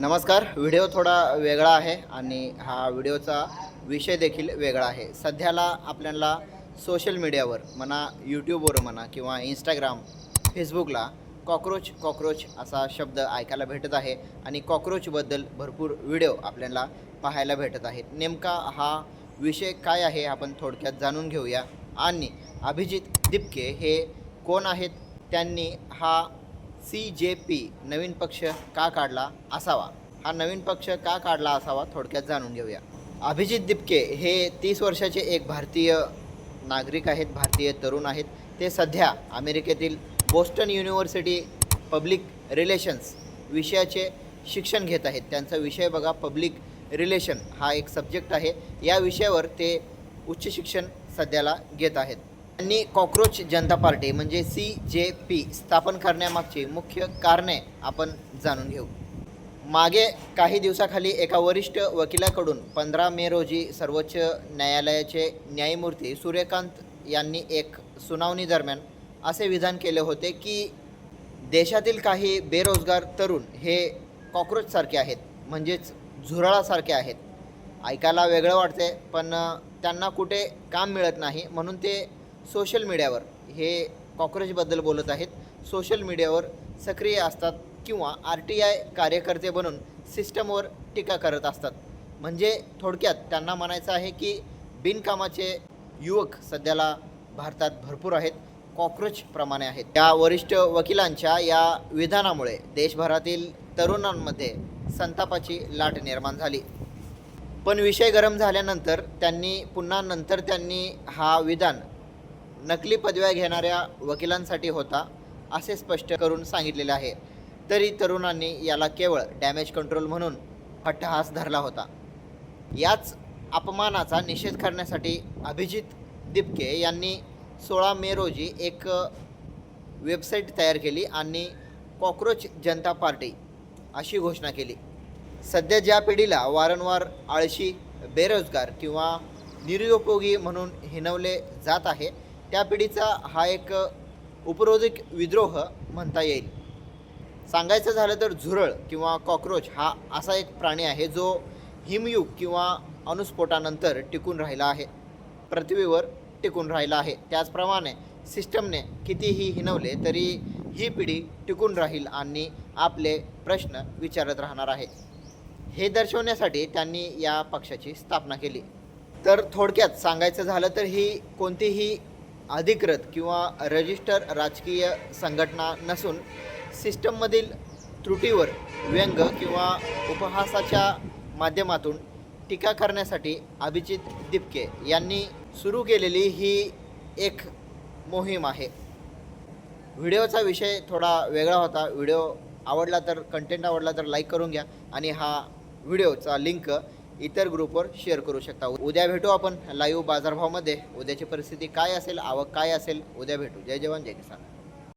नमस्कार. व्हिडिओ थोडा वेगळा आहे आणि हा व्हिडिओचा विषय देखील वेगळा आहे. सध्याला आपल्याला सोशल मीडियावर म्हणा, यूट्यूबवर म्हणा किंवा इंस्टाग्राम, फेसबुकला कॉकरोच कॉकरोच असा शब्द ऐकायला भेटत आहे आणि कॉकरोचबद्दल भरपूर व्हिडिओ आपल्याला पाहायला भेटत आहेत. नेमका हा विषय काय आहे आपण थोडक्यात जाणून घेऊया. आणि अभिजित दिपके हे कोण आहेत, त्यांनी हा CJP नवीन पक्ष का काढला असावा, हा नवीन पक्ष का काढला असावा थोडक्यात जाणून घेऊया. अभिजित दिपके हे 30 वर्षाचे एक भारतीय नागरिक आहेत, भारतीय तरुण आहेत. ते सध्या अमेरिकेतील बोस्टन युनिव्हर्सिटी पब्लिक रिलेशन्स विषयाचे शिक्षण घेत आहेत. त्यांचा विषय बघा, पब्लिक रिलेशन हा एक सब्जेक्ट आहे. या विषयावर ते उच्च शिक्षण सध्याला घेत आहेत. त्यांनी कॉकरोच जनता पार्टी म्हणजे CJP स्थापन करण्यामागची मुख्य कारणे आपण जाणून घेऊ. मागे काही दिवसाखाली एका वरिष्ठ वकिलाकडून 15 मे रोजी सर्वोच्च न्यायालयाचे न्यायमूर्ती सूर्यकांत यांनी एक सुनावणी दरम्यान असे विधान केले होते की देशातील काही बेरोजगार तरुण हे कॉकरोचसारखे आहेत, म्हणजेच झुरळासारखे आहेत. ऐकायला वेगळं वाटते, पण त्यांना कुठे काम मिळत नाही, म्हणून ते सोशल मीडियावर हे कॉकरोचबद्दल बोलत आहेत. सोशल मीडियावर सक्रिय असतात किंवा RTI कार्यकर्ते बनून सिस्टमवर टीका करत असतात. म्हणजे थोडक्यात त्यांना म्हणायचं आहे की बिनकामाचे युवक सध्याला भारतात भरपूर आहेत, कॉकरोचप्रमाणे आहेत. या वरिष्ठ वकिलांच्या या विधानामुळे देशभरातील तरुणांमध्ये संतापाची लाट निर्माण झाली. पण विषय गरम झाल्यानंतर त्यांनी हा विधान नकली पदव्या घेणाऱ्या वकिलांसाठी होता असे स्पष्ट करून सांगितलेले आहे. तरी तरुणांनी याला केवळ डॅमेज कंट्रोल म्हणून अट्टहास धरला होता. याच अपमानाचा निषेध करण्यासाठी अभिजित दिपके यांनी 16 मे रोजी एक वेबसाईट तयार केली आणि कॉकरोच जनता पार्टी अशी घोषणा केली. सध्या ज्या पिढीला वारंवार आळशी, बेरोजगार किंवा निरुपयोगी म्हणून हिणवले जात आहे, त्या पिढीचा हा एक उपरोधिक विद्रोह म्हणता येईल. सांगायचं झालं तर झुरळ किंवा कॉकरोच हा असा एक प्राणी आहे जो हिमयुग किंवा अणुस्फोटानंतर टिकून राहिला आहे, पृथ्वीवर टिकून राहिला आहे. त्याचप्रमाणे सिस्टमने कितीही हिणवले तरी ही पिढी टिकून राहील आणि आपले प्रश्न विचारत राहणार आहे. हे दर्शवण्यासाठी त्यांनी या पक्षाची स्थापना केली. तर थोडक्यात सांगायचं झालं तर ही कोणतीही अधिकृत किंवा रजिस्टर राजकीय संघटना नसून सिस्टममधील त्रुटीवर व्यंग किंवा उपहासाच्या माध्यमातून टीका करण्यासाठी अभिजित दिपके यांनी सुरू केलेली ही एक मोहीम आहे. व्हिडिओचा विषय थोडा वेगळा होता. व्हिडिओ आवडला तर, कंटेंट आवडला तर लाईक करून घ्या आणि हा व्हिडिओचा लिंक इतर ग्रुपवर शेअर करू शकता. उद्या भेटू आपण लाईव्ह बाजारभावामध्ये. उद्याची परिस्थिती काय असेल, आवक काय असेल, उद्या भेटू. जय जवान जय किसान.